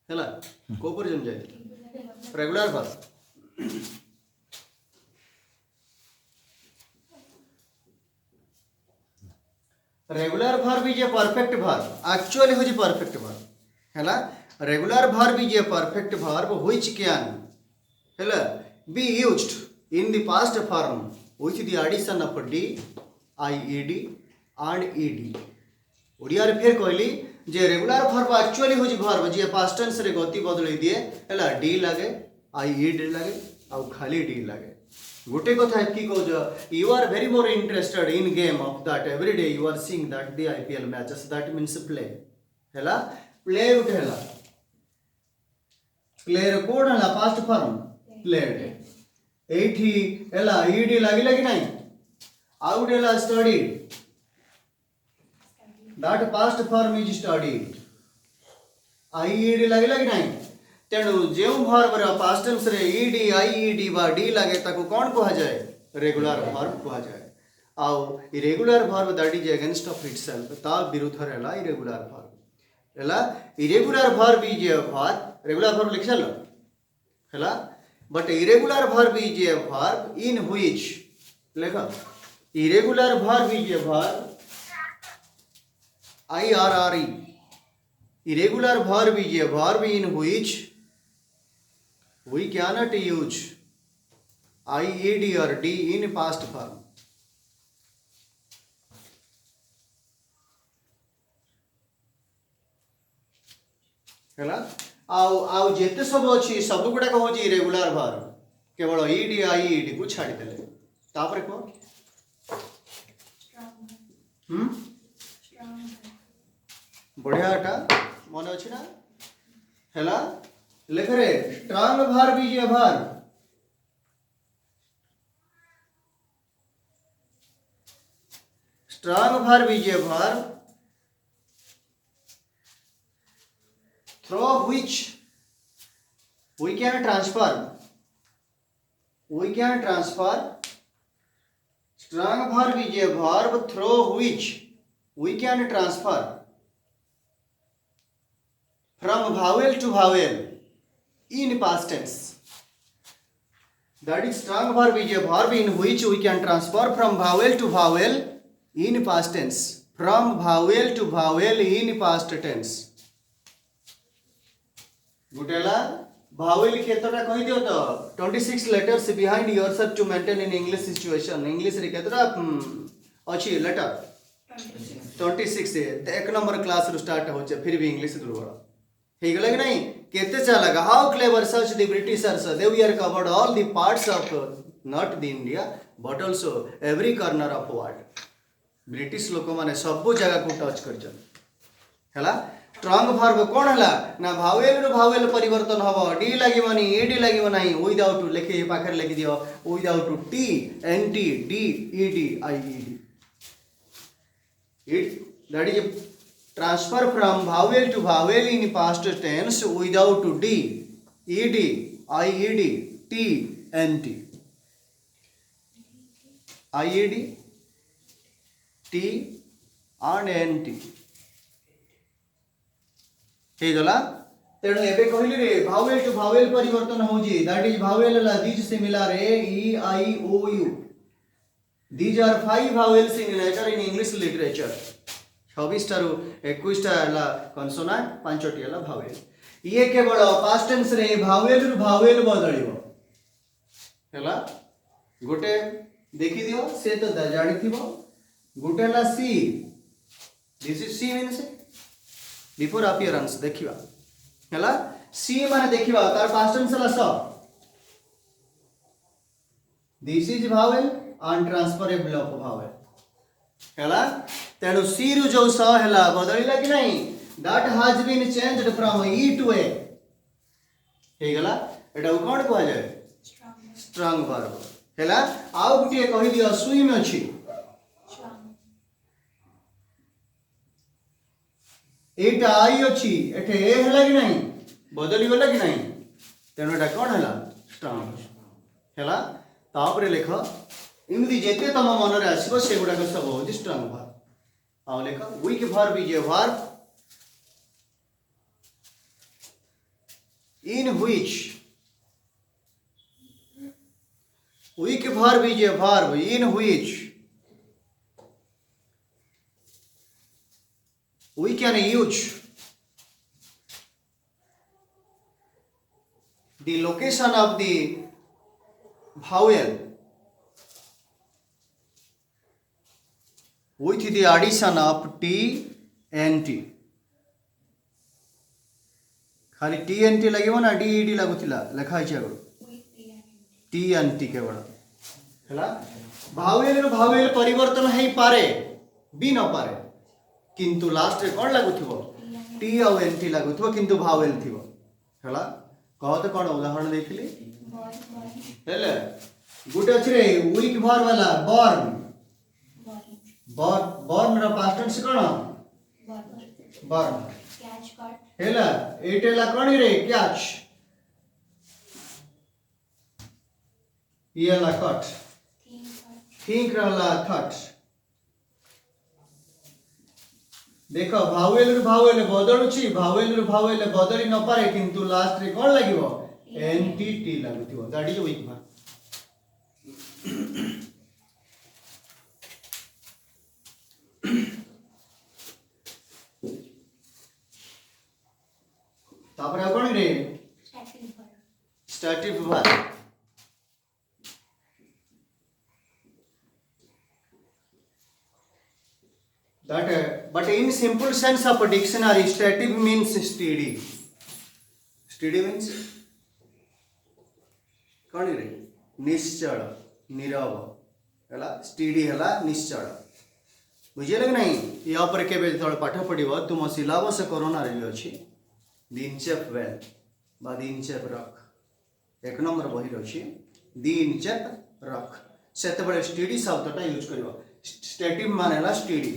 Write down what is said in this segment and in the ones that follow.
हैला को पर्यंत जाए regular verb regular verb is a perfect verb actually होची परफेक्ट वर्ब हैला regular verb is a perfect verb which can हैला be used in the past form with the addition of d ied and ed Odia रे फेर कहली जे regular verb actually होची verb जे past tense रे गति बदलै दिए हैला डी लागे आईड लागे आ खाली डी लागे गोटे कथा की कहज you are very more interested in game of that every day you are seeing that the IPL matches that means play हैला प्ले उठ हैला प्ले रे कोड हैला पास्ट फॉर्म प्लेड एठी हैला ईडी लागिला कि नहीं आउट हैला studied that past form is studied IED लागिला कि नहीं तेणु जो वर्ब रे पास्ट टेंस रे ईडी आईईडी बा डी लागे ताको कोन कहा जाए रेगुलर वर्ब कहा जाए आउ irregular verb that is against of itself ता विरुद्ध रहला इरेगुलर वर्ब हैला irregular verb is a verb regular verb लिख चलो हैला but irregular verb is a verb in which lekha irregular verb is a verb irre irregular verb is a verb in which we cannot use ied or d in past form हैला आउ आउ जेते सब अछि सब गुडा को होची regular verb केवल ईडी आईडी को छाडी देले तापर को बढ़ियाटा मन अछि ना हैला लेख रे strong verb is a verb strong verb is a verb through which we can transfer strong verb is a verb through which we can transfer from vowel to vowel in past tense that is strong verb is a verb in which we can transfer from vowel to vowel in past tense from vowel to vowel in past tense गुटेला vowel केतरा कहि दियो तो 26 letters behind yourself to maintain in English situation English रे केतरा अछि letter 26 से एक नंबर क्लास रो स्टार्ट होचे फिर भी इंग्लिश दुर्बल हे गेला कि नहीं केते चला how clever search the Britishers they we are covered all the parts of not the India but also every corner of world British लोक माने सब जगह को टच करछन हैला स्ट्रांग वर्ब कोन हला ना भावेल रो भावेल परिवर्तन हबो डी लागिबनी ईडी लागिबो नाही विदाउट लिखे पाखर लिखि दियो without T NT D ED IED it that is transfer from vowel to vowel in past tense without D ED IED T NT IED T and NT हे गला तेणु एबे कहली रे भावेल टू भावेल परिवर्तन होजी दैट इज भावेल ला these similar A E I O U these are 5 vowels in letter in English literature 26 टारु 21 टा ला कॉन्सोनेंट 5 टी ला भावेल ये केवल पास्ट टेंस रे भावेल रु भावेल बदलिबो हैला गोटे देखि दियो से तो जानि थिबो गोटे ला see this is C means before appearance देखिबा हैला सी माने देखिबा तार पास्ट टेंस ला स this is vowel and transferable of vowel हैला तेनु सी रु जो स हैला बदलिला कि नहीं that has been changed from E to A हे गला एटा कोन कहै जाय स्ट्रांग वर्ब हैला आउ गुटिए कहि दियो स्विम अछि एटा आई अछि एठे ए हला कि नहीं बदली गला कि नहीं तेनो एटा कोन हला स्ट्रांग हला तापरे लेख इमदी जेते तम मन रे आसीबो से गुडा सब हो स्ट्रांग वर्ब ଆଉ ଲେଖ weak verb is a verb in which weak verb is a verb in which we can use the location of the vowel with the addition of t and t. खाली T N T लगे ना D D लगुला लेखा T N T केवल है vowel vowel परिवर्तन है पारे भी न पारे किंतु लास्ट रे कौन लगुथिबो टी और एन टी लगुथिबो किंतु भावेल थिबो हैला कहते कौन उदाहरण देखिली हेले गुटे अछि रे वीक भर वाला बॉर्न बॉर्न रा पास्ट टेंस कोन बॉर्न कैच कट हेला एटेला कोन रे कैच येला कट थिंक रहला कट देखो भावेल बदलुची भावेल बदली न पारे किंतु लास्ट रे कोन लागिवो एनटीटी लागुथिबो दैट इज वीक भर तापर कोन रे static verb that but in simple sense of a dictionary stative means steady means कौन रे निश्चल नीरव हैला स्टेडी हैला निश्चल बुझे लगे नहीं या पर केबे थोड़ा पाठ पढ़िबो तुम सिलेबस कोरोना रे अछि दिनचेप वेल बा दिनचेप रख एक नंबर बही अछि दिनचेप रख सेते बड़े स्टेडी शब्दटा यूज करबो स्टेटिव माने ला स्टेडी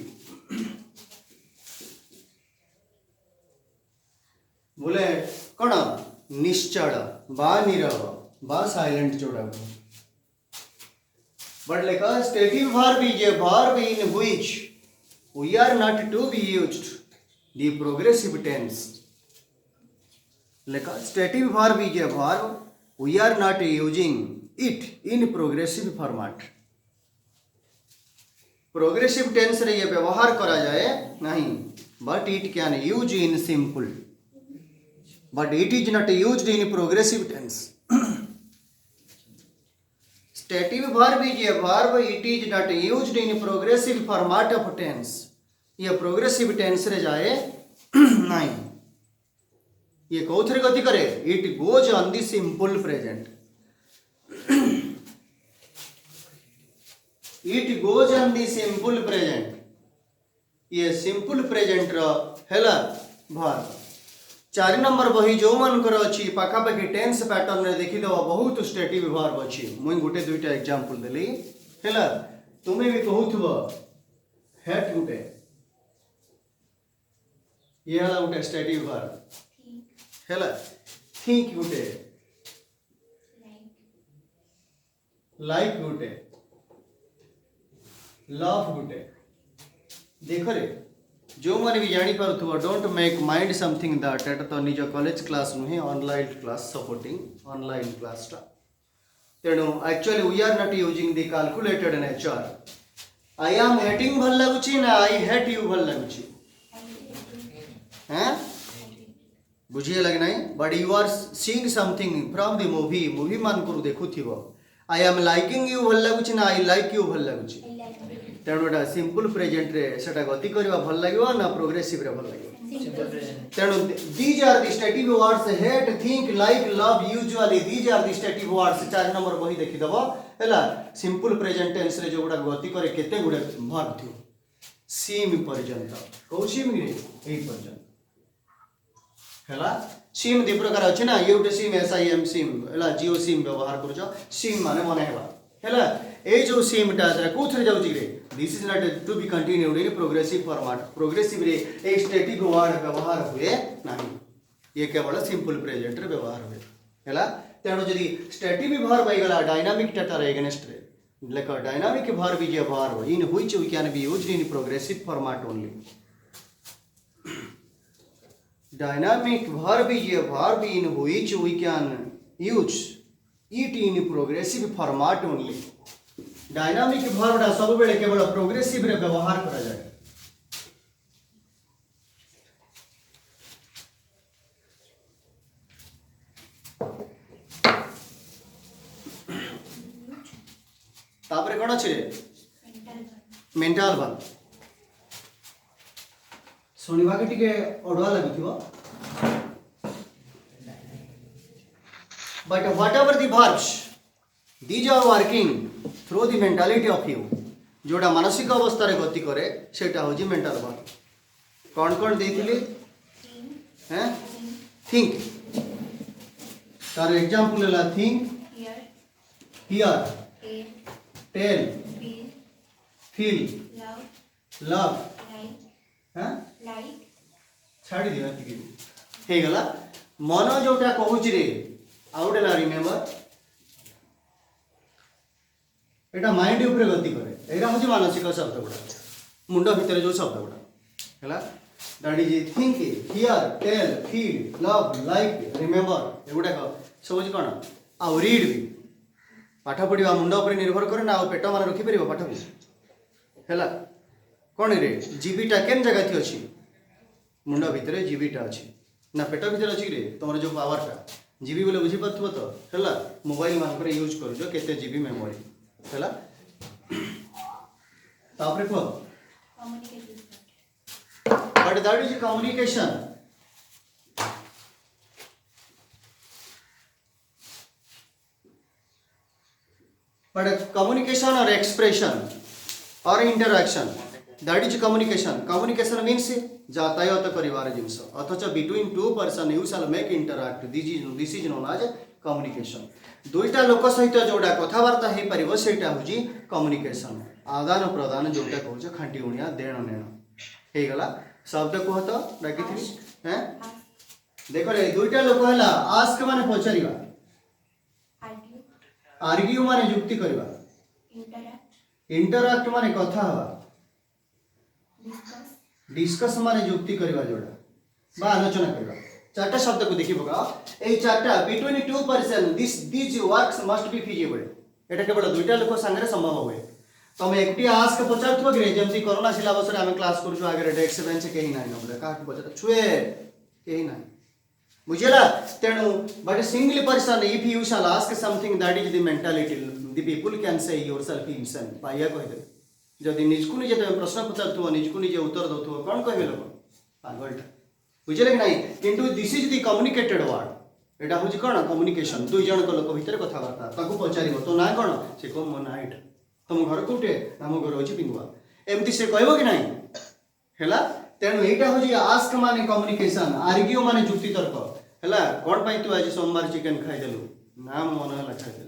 बोले कौन निश्चल बा नीरव बा साइलेंट जोड़ा but like a stative verb is a verb in which we are not to be used the progressive tense like a stative verb is a verb we are not using it in progressive format progressive tense रे ये व्यवहार करा जाए नहीं but it can use in simple but it is not used in progressive tense stative verb is a verb it is not used in progressive format of tense ये progressive tense रे जाए नहीं ये कौथरे गति करे it goes on the simple present it goes on the simple present ये simple present रो हैला verb 4 number बही जो मानकर अछि पाखा पाखी टेंस पैटर्न रे देखि दवा बहुत स्टेटिव वर्ब अछि मुई गुटे दुईटा एग्जांपल देली हैला तुमे भी कहउथबो हेट गुटे ये हला गुटे स्टेटिव वर्ब हैला थिंक गुटे लाइक गुटे लव गुटे देखो रे जो माने भी जानी पारुथबो don't make mind something that at तो निज कॉलेज क्लास नुहे online class supporting online class टा तेणु actually we are not using the calculated nature I am hating भल लागुची ना आई हेट यू भल लागुची हैं बुझिए लगे नहीं but you are seeing something from the movie मान करू देखुथिबो आई एम लाइकिंग यू भल लागुची ना आई लाइक यू भल लागुची तेणु एटा सिंपल प्रेजेंट रे सेटा गति करबा भल लागिवो ना प्रोग्रेसिव रे भल लागिवो सिंपल प्रेजेंट तेणु these are the stative words hate think like love usually these are the stative words 4 number बही देखि दबो हैला सिंपल प्रेजेंट टेंस रे जो गुडा गति करे केते गुडे वर्ब थियो सीम पर्यंत को सीम रे एई पर्यंत हैला सीम दि प्रकार अछि ना यूट सीम एसआईएम सीम हैला जियो सीम व्यवहार करजो सीम माने मने हेबा हैला ए जो सीम टा जरा कोथरे जाउची रे this is not to be continued in progressive format progressive रे ए स्टैटिक वर्ड व्यवहार हुए नाही ये केवल सिंपल प्रेजेंट रे व्यवहार हुए हैला तेणु जदि स्टैटिक वर्ब होई गला डायनामिक डाटा रे अगेंस्ट रे Like a dynamic verb is a verb in which we can be used in progressive format only. Dynamic verb is a verb in which we can use it in progressive format only. Dynamic verb टा सब बेले केवल progressive रे व्यवहार करा जाए. तापरे कौन अच्छे मेंटल वर्ब सुनिबा के टिके ओडवा लागुथिबो but whatever the verbs these are working through the mentality of you जोड़ा मानसिक अवस्था रे गति करे सेटा होजी मेंटल वर्ब कौन कौन देथिले हैं think तार एग्जांपल ला think hear tell feel love हाँ छाड़ी दिया हे गला मन जोटा कहूची रे आउटेला रिमेंबर एटा माइंड ऊपर गति करे एटा होची मानसिक शब्द गुडा मुंड भितर जो शब्द गुडा हैला that is think hear tell feel love like remember एगुडा सब होची कोन आ रीड भी पाठ पढ़ा मुंड उपर निर्भर करे ना पेट मान रखी पार पाठ को है कौन रे जीबीटा केन जगह थी अच्छी मुंड भितर जीबीटा अच्छी ना पेट भितर अच्छी रे तुम जो पावरटा जीबी बोले बुझीपार तो है मोबाइल मान यूज कर केते जीबी मेमोरी है तापरे को but that is communication but communication or expression or interaction that is communication means যাতায়াত করিবার জিনিস অথচ between two person you shall make interact this is known as communication দুইটা লোক সহিত जोड़ा কথাবার্তা হেই পারিব সেটা হউজি communication आदान प्रदान जोटा कहउछ खांटी उणिया देण नेण हे गला शब्द कहत डाकिथि हैं देखो रे दुईटा लोक हला आस्क माने पचारिबा आर्ग्यू माने युक्ति करबा इंटरैक्ट माने कथा हवा डिस्कस माने युक्ति करबा जोड़ा बा आलोचना करबा चारटा शब्द को देखि बगा ए चारटा between two person this works must be feasible एटा केवल दुईटा लोक संगे संभव होय तमे एकटी आस्क पचारथबो कि जेमति कोरोना सिलेबस रे हम क्लास करछु आगे डेस्क बेंच केही नाही नबले का पचार छुए केही नाही बुझेला तेणु but single person if you shall ask something that is the mentality the people can say yourself himself पाया कहदे जदि निजकु निजे तमे प्रश्न पचारथबो निजकु निजे उत्तर दउथबो कोन कहबे लोक पागलटा बुझेले कि नाही किंतु this is the communicated word Etah होजी cone communication दुई जन को लोक भितर कथा वार्ता ताकू पचारिबो तो ना कोन से को मन हाइट तुम घर कोटे हम घर होची पिंगवा एमती से कहबो कि नाही हैला तेणु एटा होजी आस्क माने कम्युनिकेशन आर्ग्यू माने युक्ति तर्क हैला कोन पई तू आज सोमवार चिकन खाइ देलु ना मन हला खाइ देलु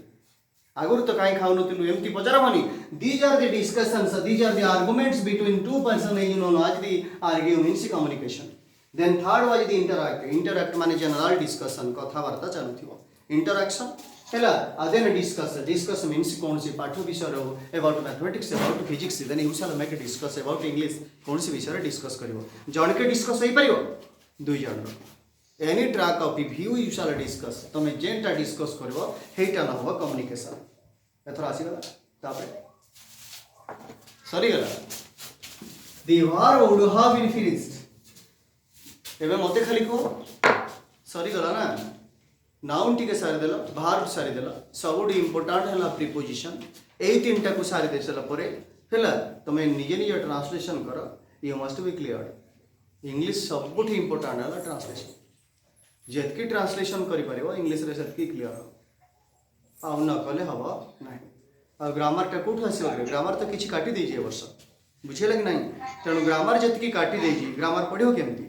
आगुर तो काई खाउ नथिलु एमती पचारबनी these are the discussions these are the arguments between two person you know as the argue means communication then third was the interact माने जनरल डिस्कशन कथा वार्ता चालुथिबो इंटरैक्शन हैला देन डिस्कस मींस कौन सी पाठ विषय about mathematics about physics then you shall make discuss about English कौन सी विषय डिस्कस करिवो जण के डिस्कस होई परिवो दुई जण any track of view you shall discuss तमे जेंटा डिस्कस करिवो हेटा न हो कम्युनिकेशन एथरा आसी गला तापरे सरी गला the verb would have been finished एबे मते खाली को सरी गला ना नाउन टिके सारी देला वर्ब सारी देला सबुडी इंपोर्टेंट हैला प्रीपोजिशन एई तीनटा को सारी देसला परे हैला तमे निजे निजे ट्रांसलेशन करो you must be clear English सबुठी इंपोर्टेंट हैला ट्रांसलेशन जेतकी ट्रांसलेशन करि परिबो इंग्लिश रे सेतकी क्लियर आ न कले हबो नाही आ ग्रामर टा कोठ आसी रे ग्रामर तो किछि काटी देई जे वर्ष बुझेला कि नाही तेणु ग्रामर जेतकी काटी देई जी ग्रामर पढियो केमती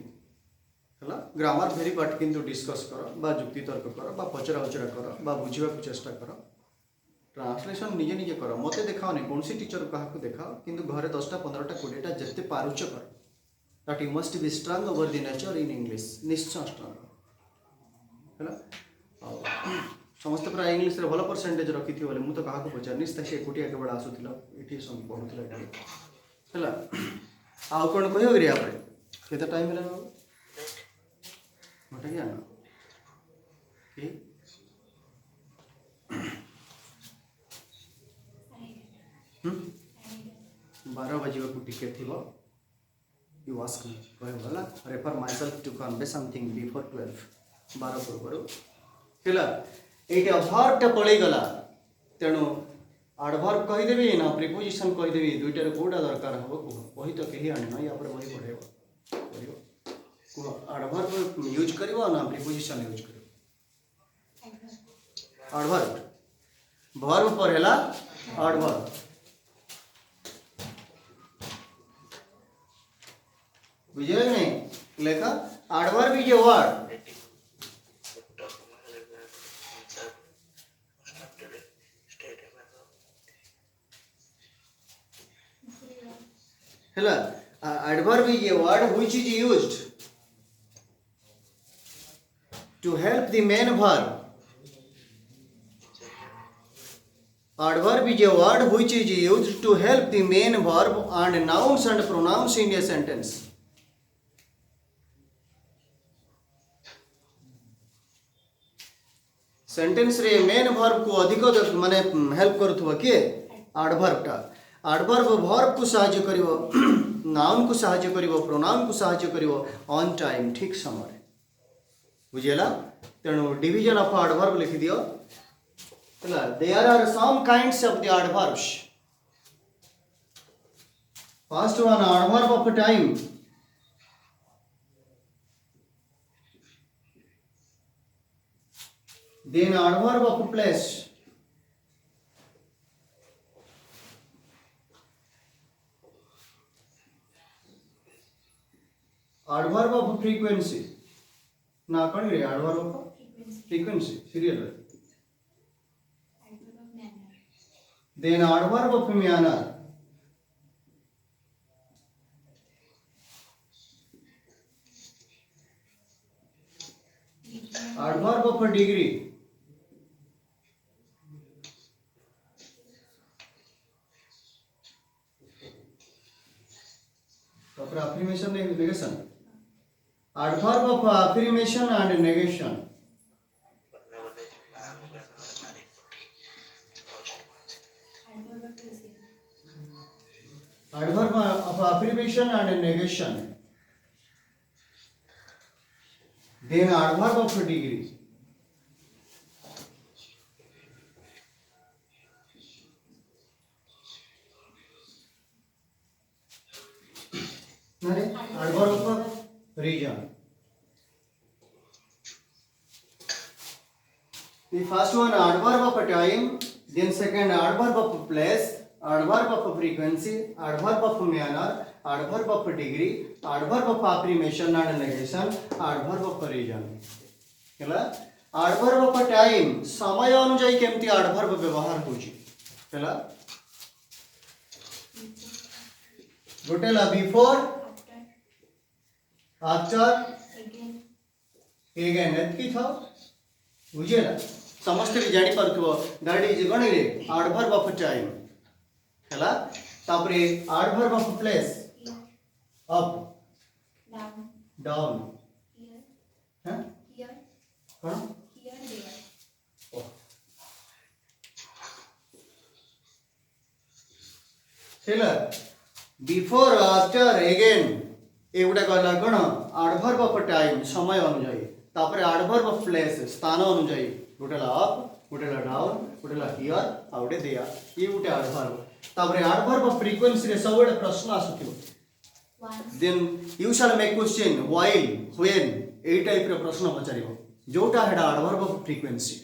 हैला ग्रामर भेरी पार्ट किंतु डिस्कस करो बा युक्ति तर्क करो बा पचरा उचरा करो बा बुझिबा को चेष्टा करो ट्रांसलेशन निजे निजे करो मते देखाओ नहीं कौन सी टीचर काहा को देखाओ किंतु घरे 10टा 15टा 20टा जत्ते पारुच करो that you must B strong over the nature in English निश्चय स्ट्रांग हैला समस्त प्राय इंग्लिश रे भल परसेंटेज रखी थी बोले मु तो कहा को पचारनी से एकुटिया केवल आसुथिला एठी सब पढुथिला एठी हला आउ कोन कहियो रे आपरे केते टाइम हेला मोटा क्या ना कि 12 बजे को टिकेट थिबो यू आस्क मी कहे बोला refer myself to convey something before 12 12 पूर्व हेला एटा भार्ट पळै गला तेणु एडवर्ब कहि देबी ना प्रीपोजिशन कहि देबी दुइटा रे कोडा दरकार हबो वही तो केही आने ना या पर वही पढेबो करियो को एडवर्ब यूज करबो ना प्रीपोजिशन यूज करबो एडवर्ब वर्ब पर हेला एडवर्ब बुझे नहीं लेखा एडवर्ब इज ए वर्ड हेला adverb is a word which is used to help the main verb adverb is a word which is used to help the main verb and nouns and pronouns in a sentence sentence रे main verb को अधिक माने help करूथबो के adverb टा adverb verb को सहाय्य करिवो noun को सहाय्य करिवो प्रोनाउन को सहाय्य करिवो ऑन टाइम ठीक समय बुझेला तेणु डिवीजन ऑफ एडवर्ब लिखि दियो हला there are some kinds of the adverbs first one adverb of time then adverb of place adverb of frequency ना कौन रे adverb of frequency serial then adverb of manner adverb of degree proper affirmation and negation adverb of affirmation and negation adverb of affirmation and negation then adverb of degree adverb of region the first one adverb of time then second adverb of place adverb of frequency adverb of manner adverb of degree adverb of affirmation and negation adverb of region ହେଲା adverb of time समय अनुଯାयी केमती adverb व्यवहार होची ହେଲା गोटेला before after again एतकी था बुझेला समस्त भी जानि परथबो दैट इज गण रे एडवर्ब ऑफ टाइम हैला तापरे adverb of place up down हैं हियर कोन हियर देयर हैला बिफोर आफ्टर अगेन एगुटा कहला कोन एडवर्ब ऑफ टाइम समय अनुଯାयी तापरे एडवर्ब ऑफ प्लेस स्थान अनुଯାयी गोटेला अप गोटेला डाउन गोटेला हियर आ गोटे देया ये गोटे एडवर्ब तापरे एडवर्ब ऑफ फ्रीक्वेंसी रे सब गोटे प्रश्न आसुथिबो then you shall make question while when a type रे प्रश्न पचारिबो जोटा हेडा adverb of frequency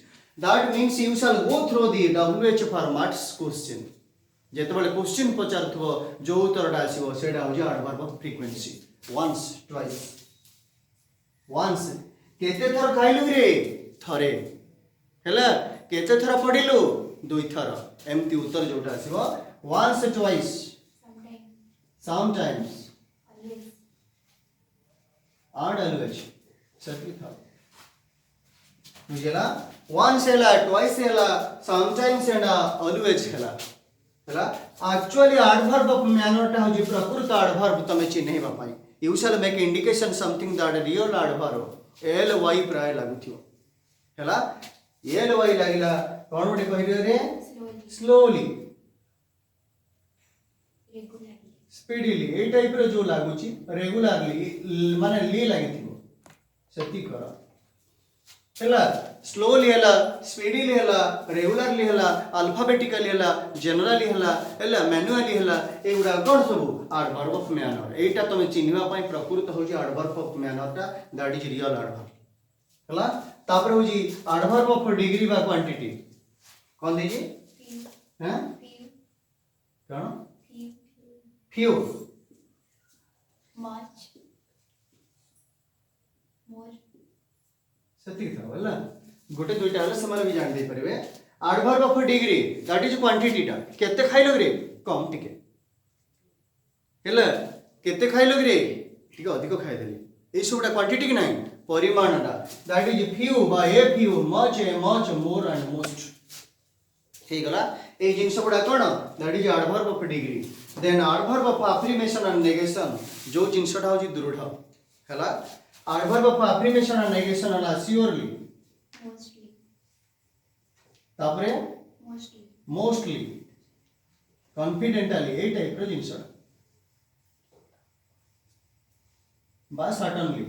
that means you shall go through the WH formats question जेतेबेले क्वेश्चन पचारथबो जो उत्तरटा आसीबो सेडा हो जा adverb of frequency once twice once केते थर खाइलु रे थरे हैला केते थर पढिलु दुई थर एमती उत्तर जोटा आसीबो once twice sometimes always and always सती था बुझला once ହେଲା twice ହେଲା sometimes ହେଲା always ହେଲା ହେଲା actually adverb of manner ଟା होची प्रकृत adverb तमे चिन्हैबा पाई you shall make indication something that real adverb ly प्राय लागुथियो ହେଲା ly लागिला कोन गोटे कहिबे रे slowly speedily ए टाइप रे जो लागुची regularly माने ली लागिथिबो सेति कर ହେଲା स्लोली ହେଲା स्पीडीली ହେଲା रेगुलरली ହେଲା अल्फाबेटिकली ହେଲା जनरली ହେଲା ହେଲା मैनुअली ହେଲା एगुडा कोन सब एडवर्ब ऑफ मैनर एटा तमे चिन्हवा पई प्रकृत होची एडवर्ब ऑफ मैनर टा दैट इज रियल एडवर्ब होला तापर होची एडवर्ब ऑफ डिग्री बा क्वांटिटी कोन देजी हैं कोन फ्यू much more सतिक था होला गोटे दुईटा हला समान भी जान दे परबे adverb of degree that is quantity टा केते खाइलो रे कम टिके हेला केते खाइलो रे टिके अधिक खाइ देली ए सबटा क्वांटिटी कि नाही परिमाण टा दैट इज फ्यू बा a few much a much more and most ठीक गला ए जिंस गुडा कोन that is adverb of degree then adverb of affirmation and negation जो जिंसटा होची दृढ़ हला adverb of affirmation and negation हला श्योरली mostly तापरे mostly मोस्टली कॉन्फिडेंटली ए टाइप रो जिंसटा बा सर्टेनली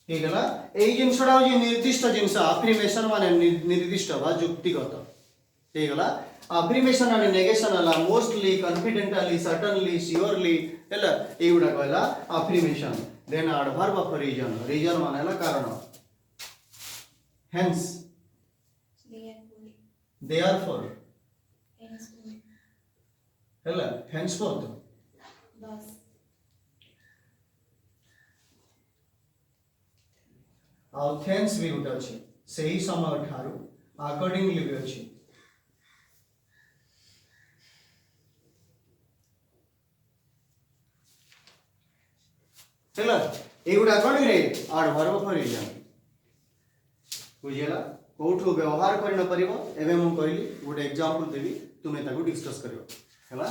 ठीक है ना এই জিনিসটা হচ্ছে নির্দিষ্ট জিনিস আফার্মেশন মানে নির্দিষ্ট বা যুক্তিগত ঠিক है ना আফার্মেশন মানে নেগেশন হলা মোস্টলি কনফিডেন্টলি সার্টেনলি সিওরলি হলা এইগুডা কইলা আফার্মেশন দেন অ্যাডভার্ব অফ রিজন রিজন মানে হলা কারণ হেন্স therefore দেয়ারফর henceforth হলা হেন্সফোর্থ thus ଆଉ थेंस भी गोटे अच्छे सही समय ठारू अकॉर्डिंगली भी अच्छे चला एगुडा कोन रे एडवर्ब ऑफ रीजन बुझिला कोठो व्यवहार कर न परिबो एबे मु कहली गोटे एग्जांपल देबी तुमे ताको डिस्कस करियो हला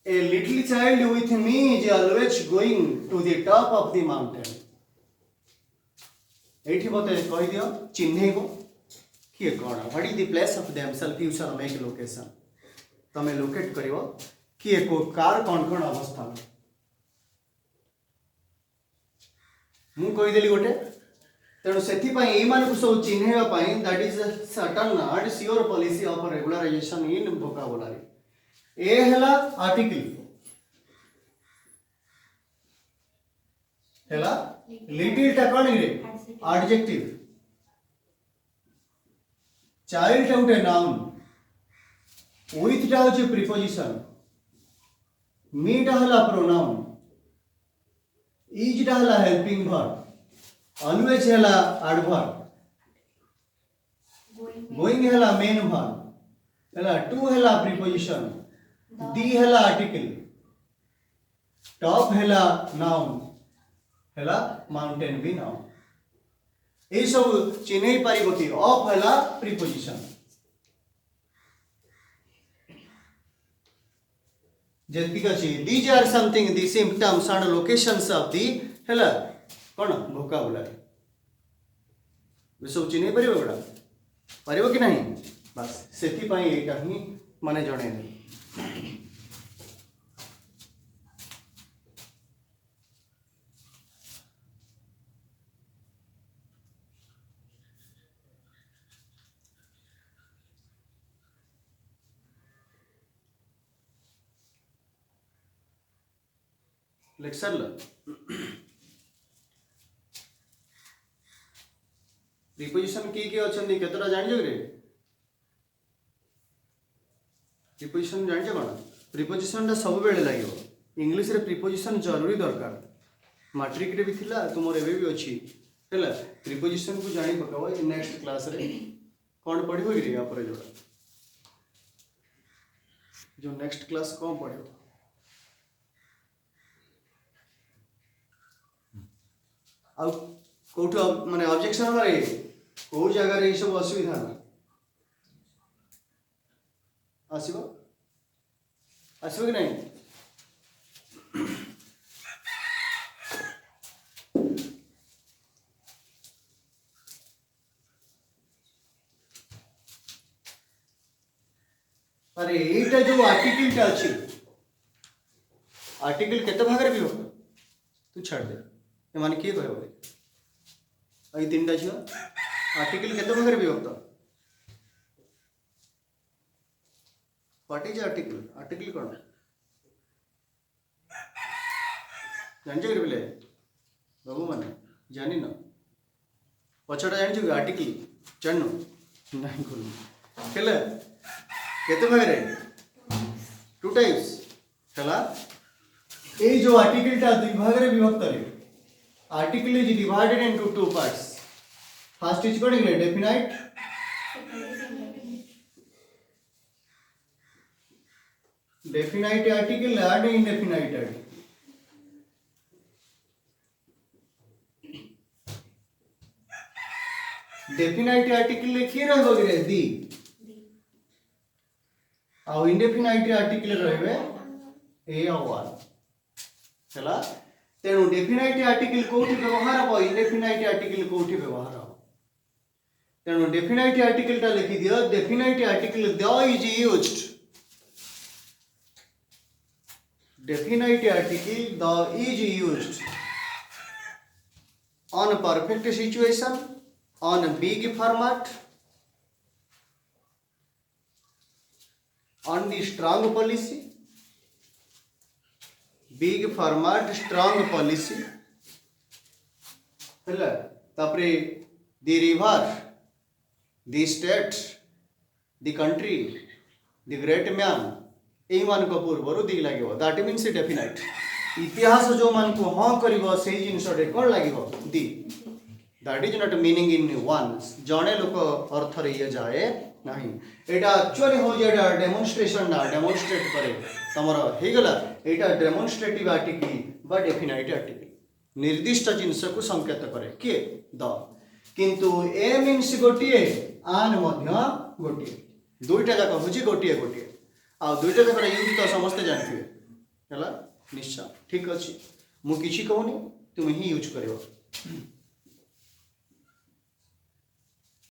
A little child with me is always going to the top of the mountain. एठी बते कहि दियो चिन्हैबो किए कोन what is the place of themselves you shall make location तमे लोकेट करिवो किए को कार कोन कोन अवस्था मु कहि देली गोटे तेणु सेथि पई एई मान को सब चिन्हैबा पई that is certain and sure policy of regularization in vocabulary ए हला आर्टिकल हला लिटिल टा कोन रे एडजेक्टिव चाइल्ड टा उटे नाउन विथ टा होचे प्रीपोजिशन मी टा हला प्रोनाउन इज टा हला हेल्पिंग वर्ब ऑलवेज हला एडवर्ब गोइंग हला मेन वर्ब हला टू हला प्रीपोजिशन दी हला आर्टिकल टॉप हला नाउन हला माउंटेन भी नाउन ए सब चिन्है पारिबो कि ऑफ हला प्रीपोजिशन जेतिक अछि these are something the symptoms and locations of the हला कोन वोकाबुलरी सब चिन्है पारिबो बडा पारिबो कि नहीं बस सेति पई एटा ही माने जणे नै लेक्चर ल प्रीपोजिशन किए अच्छे केतटा जान रे प्रीपोजिशन जान कौन प्रीपोजिशन सब बेले लगे इंग्लीश रे प्रीपोजिशन जरूरी दरकार मैट्रिक रे भी थिला तुमर एबे भी अछि हैला प्रीपोजिशन को जानि पकावा नेक्स्ट क्लास रे कौन पढ़िबो कि या पर जो नेक्स्ट क्लास कौन पढ़िबो आउ कोठो माने ऑब्जेक्शन मारे को जगह रे सब असुविधा ना आसीबो आसीबो कि नहीं अरे एटा जो आर्टिकल टा अछि आर्टिकल केते भाग रे बिहो तू छाड़ दे ए माने की कहबो आई तीनटा छियो आर्टिकल केते भाग रे बिहो व्हाट इज आर्टिकल आर्टिकल कोन जानजे रे बिले बाबू माने जानि न पछटा जानजु आर्टिकल जाननो नहीं कोन केले केते भाग रे टू टाइप्स चला ए जो आर्टिकल टा दुई भाग रे विभक्त रे article is divided into two parts first is कोड रे definite definite article and indefinite article definite article लिखी रहबो रे दी आ इंडेफिनाइट आर्टिकल रहबे ए और वन चला तेणु डेफिनाइट आर्टिकल कोठी व्यवहार हो इंडेफिनाइट आर्टिकल कोठी व्यवहार हो तेणु डेफिनाइट आर्टिकल टा लिखि दियो definite article the is used definite article the is used on perfect situation on big format on the strong policy big format strong policy हैला तापरे the river the state the country the great man एही मान को पूर्व दी लागिवो that means definite इतिहास जो मान को हां करिवो सेही जिंस रे कोन लागिवो दी that is not meaning in one जणे लोक अर्थ रे ये जाए नहीं एटा एक्चुअली हो जेडा डेमोन्स्ट्रेशन ना डेमोन्स्ट्रेट करे तमरो हे गला एटा डेमोन्स्ट्रेटिव आर्टिकल बा डेफिनाइट आर्टिकल निर्दिष्ट जिंस को संकेत करे के द किंतु ए मीन्स गोटिए आन मध्य गोटिए दुईटा जाक होची गोटिए गोटिए आ दुईटा जाक यूज तो समस्त जानथिबे हला निश्चय ठीक अछि मु किछि कहूनी तुम ही यूज करियो